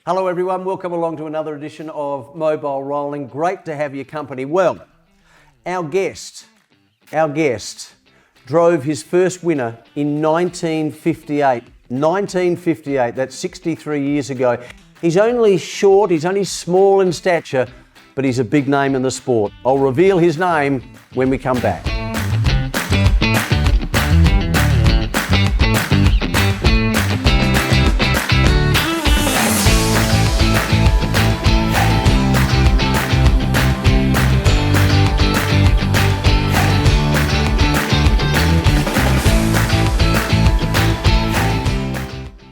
Hello everyone, welcome along to another edition of Mobile Rolling. Great to have your company. Well, our guest drove his first winner in 1958. 1958, that's 63 years ago. He's only short, he's only small in stature, but he's a big name in the sport. I'll reveal his name when we come back.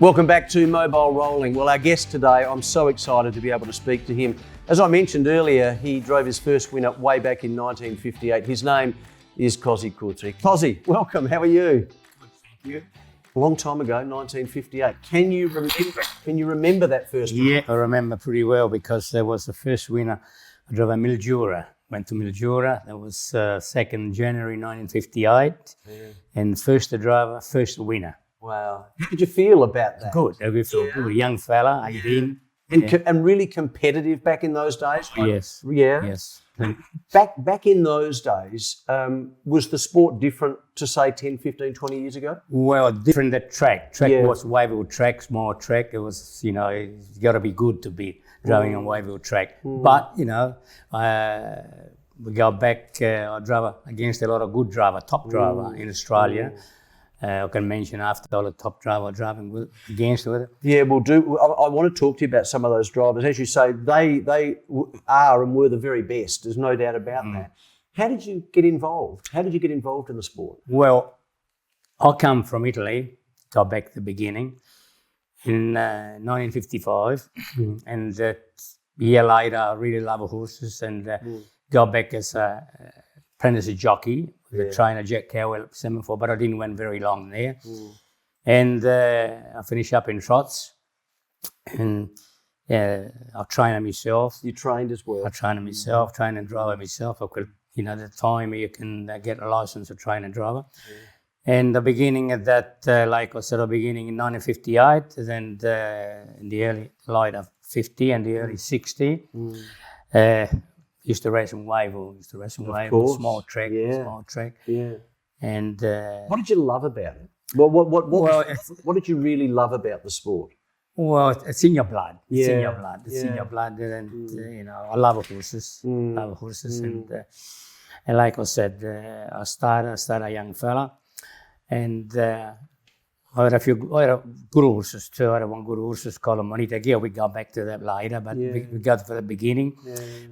Welcome back to Mobile Rolling. Well, our guest today, I'm so excited to be able to speak to him. As I mentioned earlier, he drove his first winner way back in 1958. His name is Cosi Cutri. Cosi, welcome. How are you? Good, thank you. A long time ago, 1958. Can you remember that first winner? Yeah, I remember pretty well because there was the first winner. I drove a Mildura. Went to Mildura. That was 2nd January 1958. Yeah. And first driver, first winner. Wow. How did you feel about that? Good. I feel good. Young fella, 18. And really competitive back in those days? Yes. Yeah? Yes. Back in those days, was the sport different to say 10, 15, 20 years ago? Well, different the track. Was wavell track, small track. It was, you got to be good to be driving on wavell track. But, we go back, I drove against a lot of good driver, top driver in Australia. I can mention after all the top driver driving against with it. Yeah, we'll do. I want to talk to you about some of those drivers. As you say, they are and were the very best. There's no doubt about that. How did you get involved? How did you get involved in the sport? Well, I come from Italy, go back to the beginning, in 1955. And a year later, I really love horses and go back as a apprentice jockey. The trainer Jack Cowell at Semaphore, but I didn't went very long there. And I finished up in trots. And I trained myself. You trained as well? I trained myself, trained and driver myself. I could, the time you can get a license to train a driver. And the beginning of that, like I said, beginning in 1958, then in the early light of 50 and the early 60. Used to race in wavell, small track. Yeah. And what did you love about it? What did you really love about the sport? Well, it's in your blood. It's in your blood. It's in your blood, and I love horses. And like I said, I started a young fella, and I had good horses too. I had one good horses called Monita Gill. We got back to that later, but we got for the beginning.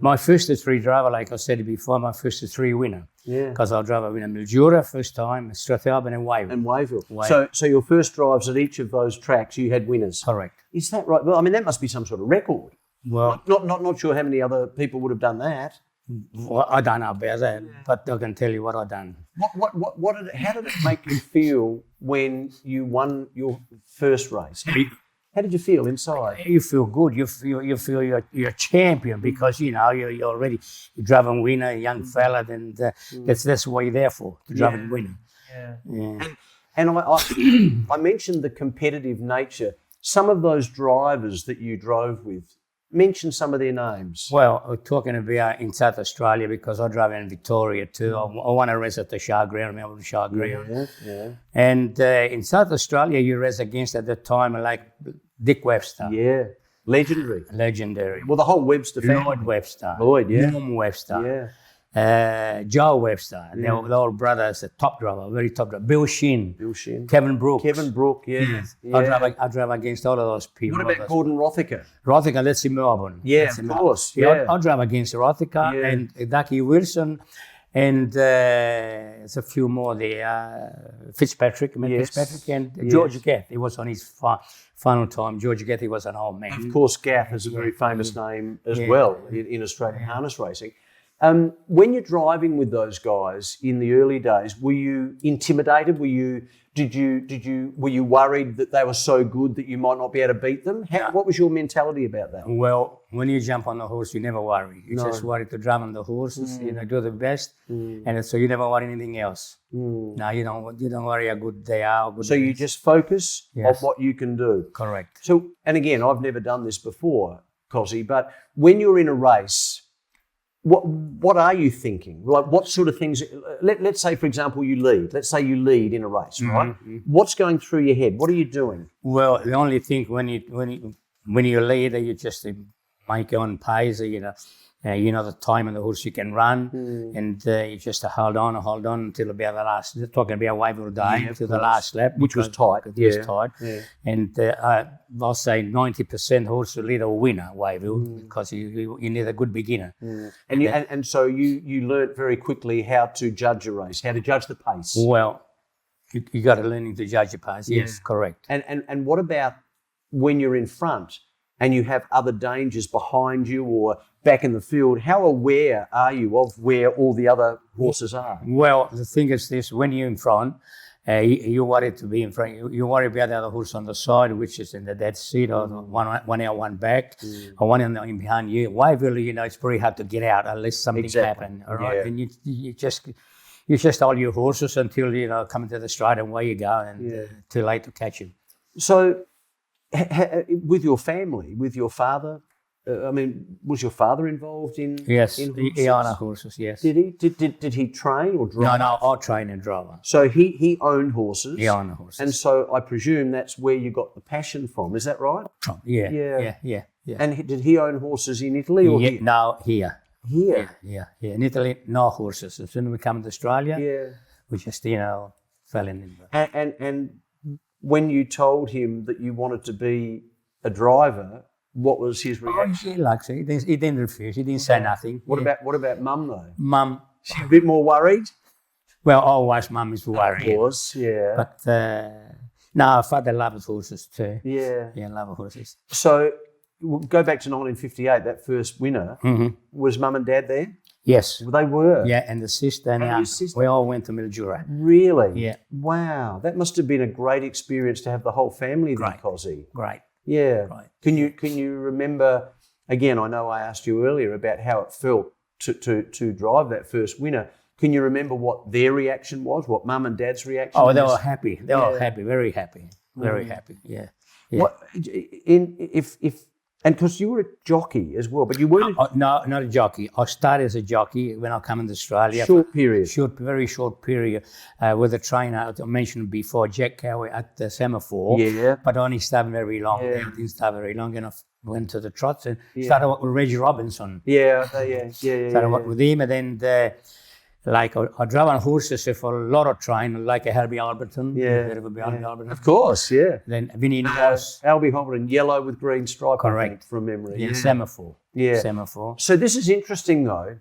My first 3 driver, like I said before, my first 3 winner. Because I drove a winner Mildura first time, Strathalbyn and Wavell. So your first drives at each of those tracks, you had winners. Correct. Is that right? Well, I mean, that must be some sort of record. Well, not sure how many other people would have done that. Well, I don't know about that, but I can tell you what I done. How did it make you feel when you won your first race? How did you feel inside? You feel good. You feel you're a champion because you're already driving winner, a young fella. Then that's what you're there for, to driving winner. And I mentioned the competitive nature. Some of those drivers that you drove with. Mention some of their names. Well, we're talking about in South Australia because I drive in Victoria too. I want to race at the Showground, Melbourne Showground. And in South Australia, you race against at the time like Dick Webster. Yeah, legendary. Well, the whole Webster family. Lloyd Webster. Norm Webster. Joe Webster. They were all brothers, a top driver, very top driver. Bill Shinn. Kevin Brooks. I drive against all of those people. What about Gordon Rothicker? Rothicker, that's in Melbourne. Yeah, of course. I drive against Rothicker and Ducky Wilson and there's a few more there. Fitzpatrick and George Gath. He was on his final time. George Gath, he was an old man. Of course, Gath is a very famous name as well in Australian harness racing. When you're driving with those guys in the early days, were you intimidated? Were you worried that they were so good that you might not be able to beat them? What was your mentality about that? Well, when you jump on the horse, you never worry. You just worry to drive on the horses, do the best, and so you never worry anything else. No, you don't worry how good they are. So you just focus on what you can do. Correct. So, and again, I've never done this before, Cosi, but when you're in a race, what are you thinking? Like, what sort of things? Let's say, for example, you lead. Let's say you lead in a race, right? What's going through your head? What are you doing? Well, the only thing when you lead, you just make your own pace. You know the time on the horse you can run, and you just hold on until about the last. Talking about Wayville Day to the last lap, which was tight. It was tight, and I'll say 90% horse leader or winner Wayville because you need a good beginner. And so you learnt very quickly how to judge a race, how to judge the pace. Well, you got to learn to judge your pace. Yes, correct. And what about when you're in front and you have other dangers behind you or back in the field? How aware are you of where all the other horses are? Well, the thing is this, when you're in front, you worry to be in front. You worry about the other horse on the side, which is in the dead seat, or one out, one back, or one in behind you. Wayville, it's very hard to get out unless something happens. All right, and you just hold your horses until come to the straight, and away you go, and too late to catch him. So, with your family, with your father, was your father involved in? Yes, in he owned horses. Yes. Did he? Did he train or drive? No, I train and drive. So he owned horses. He owned horses, and so I presume that's where you got the passion from. Is that right? Yeah. And did he own horses in Italy or here? No, here. Here. Yeah. In Italy, no horses. As soon as we come to Australia, we just fell in. And when you told him that you wanted to be a driver, what was his reaction? He likes it. He didn't refuse. He didn't say nothing. What about Mum though? Mum, she's a bit more worried. Well, always Mum is worried. Of course, yeah. But no, Father loves horses too. Yeah, loves horses. So we'll go back to 1958. That first winner was Mum and Dad there. Yes. They were? Yeah, and the sister and your sister. We all went to Mildura. Really? Yeah. Wow, that must have been a great experience to have the whole family there, Cosi. Great. Yeah. Right. Can you remember, again, I know I asked you earlier about how it felt to drive that first winner. Can you remember what their reaction was, what Mum and Dad's reaction was? They were happy. They were happy, very happy. Very happy, yeah. What, and because you were a jockey as well, but you weren't... No, not a jockey. I started as a jockey when I came into Australia. Very short period with a trainer I mentioned before, Jack Cowie at the Semaphore. Yeah. But I only started very long. Yeah. I didn't start very long, and I went to the trots and started with Reggie Robinson. Started with him, and then I drove on horses for a lot of trying, like a Herbie Alberton. Alberton. Of course, yeah. Then Vinnie Norris. Albie Alberton, yellow with green stripe, correct. I think, from memory. Yeah, Semaphore. Yeah. Semaphore. So this is interesting, though,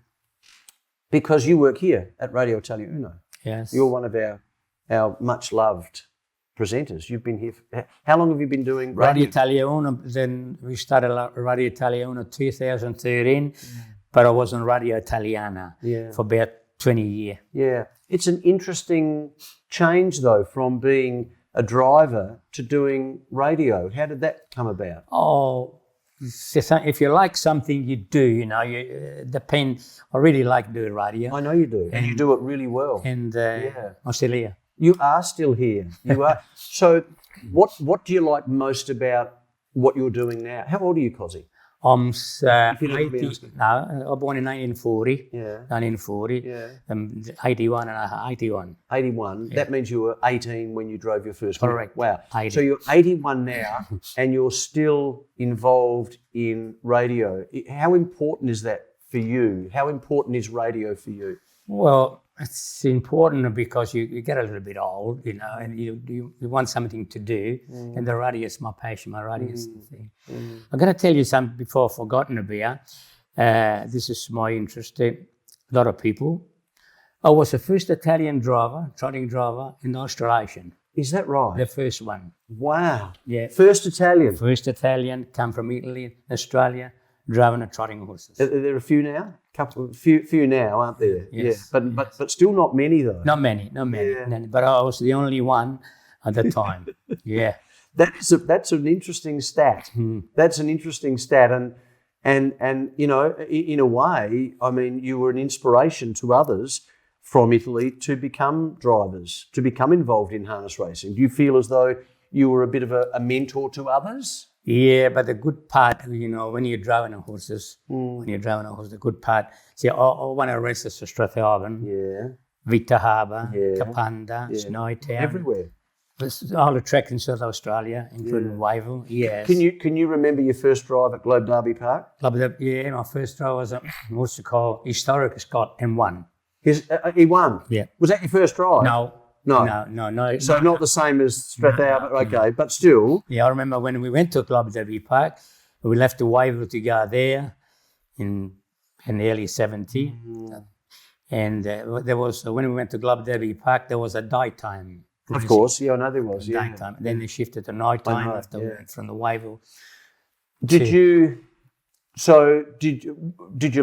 because you work here at Radio Italia Uno. Yes. You're one of our much-loved presenters. You've been here... How long have you been doing Radio Italia Uno? Then we started Radio Italia Uno 2013, but I was on Radio Italiana for about 20 years. Yeah. It's an interesting change, though, from being a driver to doing radio. How did that come about? Oh, if you like something, you do, you depend. I really like doing radio. I know you do. And you do it really well. And I'm still here. You are still here. You are. So what do you like most about what you're doing now? How old are you, Cosi? I'm 80. No, I was born in 1940. Yeah. 1940. Yeah. 81 and 81. 81. Yeah. That means you were 18 when you drove your first car. Correct. Wow. 80. So you're 81 now, and you're still involved in radio. How important is that for you? How important is radio for you? Well, it's important because you get a little bit old, and you want something to do, and the radio is my passion. My radio is the thing. I'm going to tell you something before I've forgotten about. This is my interest. A lot of people. I was the first Italian trotting driver in the Australasian. Is that right? The first one. Wow. Yeah. First Italian. First Italian, come from Italy, Australia, driving and trotting horses. Are there a few now? Few now, aren't there? Yes, Yeah, but still not many though. Not many. Yeah. But I was the only one at the time. Yeah. That's an interesting stat. That's an interesting stat, and you know, in a way, I mean, you were an inspiration to others from Italy to become drivers, to become involved in harness racing. Do you feel as though you were a bit of a mentor to others? Yeah, but the good part, you know, when you're driving a horses, the good part, see, I want to race at Strathaven, Victor Harbour, Kapunda, Snowtown. Everywhere. All the tracks in South Australia, including Wavell. Yes. Can you remember your first drive at Globe Derby Park? My first drive was what's it called? Historic Scott and won. He won? Yeah. Was that your first drive? No. So not the same as Strathaven, okay, but still. Yeah, I remember when we went to Globe Derby Park, we left the Wavell to go there in the early 70s. And there was, when we went to Globe Derby Park, there was a daytime. Of course, I know there was. Yeah. Daytime. Then they shifted to nighttime from the Wavell. Did you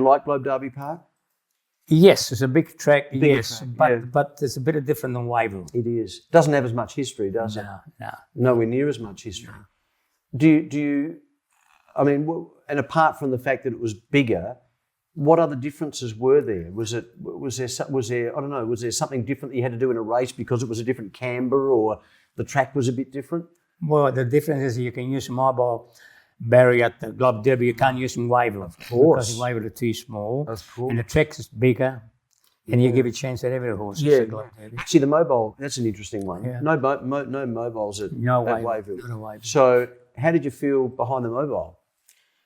like Globe Derby Park? Yes, it's a big track. Track, but it's a bit different than Wavell. It is. Doesn't have as much history, does it? No. Nowhere near as much history. Do you? I mean, and apart from the fact that it was bigger, what other differences were there? Was there? I don't know. Was there something different that you had to do in a race because it was a different camber, or the track was a bit different? Well, the difference is you can use mobile barrier at the Globe Derby. You can't use in Wavell. Of course. Because in Wavell is too small. Of course. And the track is bigger. And you give a chance at every horse. Yeah. Actually, the mobile, that's an interesting one. Yeah. No mobiles at Wavell. Not a Wavell. So how did you feel behind the mobile?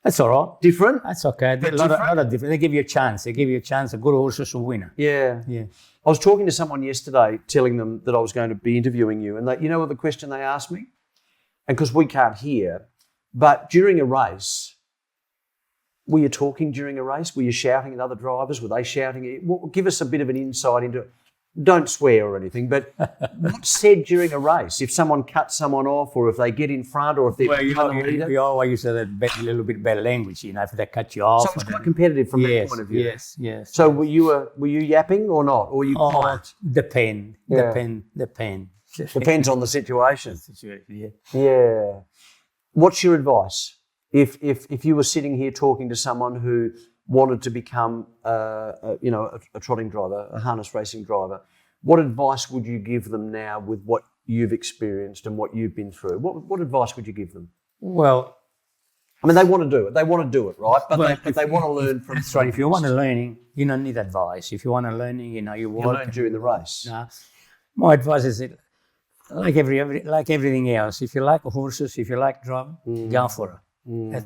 That's all right. Different? That's okay. A lot of different. They give you a chance. A good horse will win. Yeah. I was talking to someone yesterday telling them that I was going to be interviewing you, and you know what the question they asked me? And because we can't hear, but during a race, were you talking during a race? Were you shouting at other drivers? Were they shouting? Give us a bit of an insight into it. Don't swear or anything, but what's said during a race? If someone cuts someone off, or if they get in front, or if they're the leader? You always use a little bit better language, you know, if they cut you off. So it's quite competitive from that point of view. Yes. So were you yapping or not? Or were you quiet? Depends on the situation. Yeah. What's your advice? If you were sitting here talking to someone who wanted to become a trotting driver, a harness racing driver, what advice would you give them now with what you've experienced and what you've been through? What advice would you give them? Well, I mean, they want to do it. They want to do it, right? But they want to learn from. That's right. If you want to learning, you don't need advice. If you want to learning, you learn during the race. My advice is that, like everything else, if you like horses, if you like driving, go for it.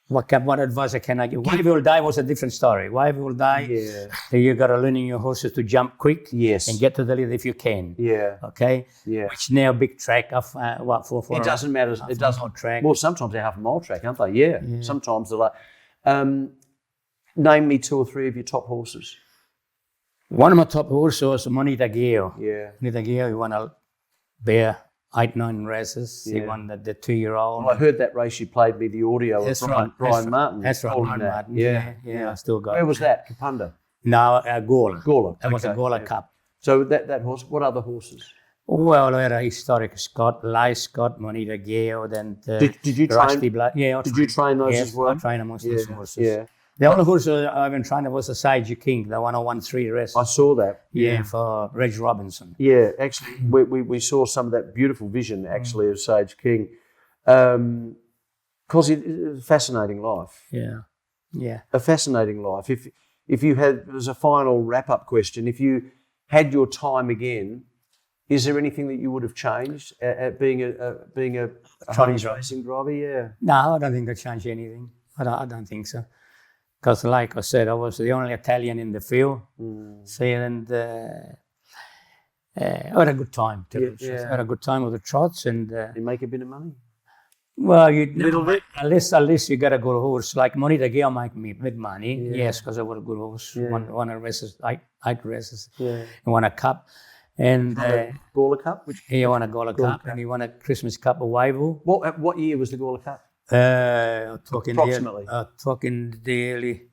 What advice can I give? Wavell Day was a different story. Wavell Day, you got to learn your horses to jump quick, and get to the lead if you can. Okay. Which now big track of for it doesn't matter. It doesn't track. Well, sometimes they're half a mile track, aren't they? Sometimes they're like. Name me 2 or 3 of your top horses. One of my top horses was Monita Gale. Monita Gale, he won a bear 8-9 races. He won the 2-year-old. Well, I heard that race you played me the audio of Brian Martin. That's right, Brian Martin. Yeah, I still got it. Where was that? Kapunda? No, Gawler. That was a Gawler Cup. So that horse, what other horses? Well, I had a Historic Scott, Lai Scott, Monita Gale, then did you Rusty Blood. Yeah, did you train those as well? I trained amongst those horses. The only horse I haven't trained was the Sage King, the 103 race. I saw that. For Reg Robinson. Yeah, actually, we saw some of that beautiful vision, actually, of Sage King. Because it's a fascinating life. Yeah. A fascinating life. If you had, as a final wrap-up question, if you had your time again, is there anything that you would have changed at being a harness racing driver? Yeah. No, I don't think I'd change anything. I don't think so. Because, like I said, I was the only Italian in the field. And I had a good time. I had a good time with the trots. And you make a bit of money? Well, unless you got a good horse. Like Monita Gale make me big money. Yes, because I was a good horse. Won a races, 8 races. And won a cup. And Gawler Cup? He won a Gawler Cup. And he won a Christmas Cup of Wavell. What year was the Gawler Cup? Approximately. Talking the early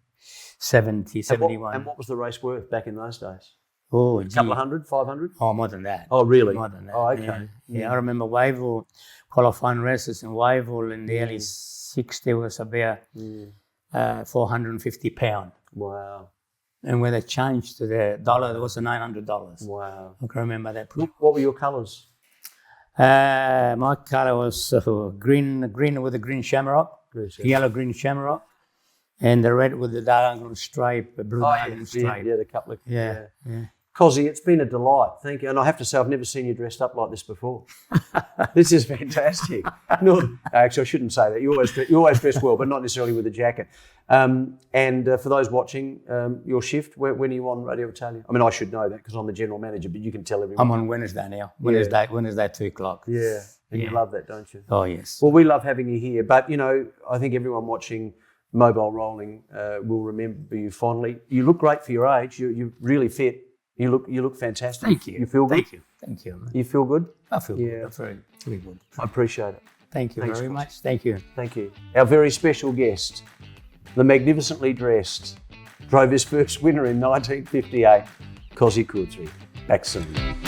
70, 71. And what was the race worth back in those days? Oh, A couple of hundred, 500? Oh, more than that. Oh, really? More than that. Oh, okay. Yeah, I remember Wavell, qualifying races in Wavell in the early 60s was about £450. Wow. And when they changed to the dollar, it was $900. Wow. I can remember that. What were your colours? My colour was green with a green shamrock, yellow green shamrock, and the red with the diagonal stripe, a blue diagonal stripe. Yeah, the couple of... Yeah. Cosi, it's been a delight. Thank you. And I have to say, I've never seen you dressed up like this before. This is fantastic. No, actually, I shouldn't say that. You always dress well, but not necessarily with a jacket. And for those watching, your shift, when are you on Radio Italia? I mean, I should know that because I'm the general manager, but you can tell everyone. I'm on Wednesday now. Wednesday, 2 o'clock. Yeah. And you love that, don't you? Oh, yes. Well, we love having you here. But, I think everyone watching Mobile Rolling will remember you fondly. You look great for your age. You're really fit. You look fantastic. Thank you. You feel good? Thank you. You feel good? I feel good. Very, very good. I appreciate it. Thanks very much. Thank you. Thank you. Our very special guest, the magnificently dressed, drove his first winner in 1958, Cosi Cutri. Back soon.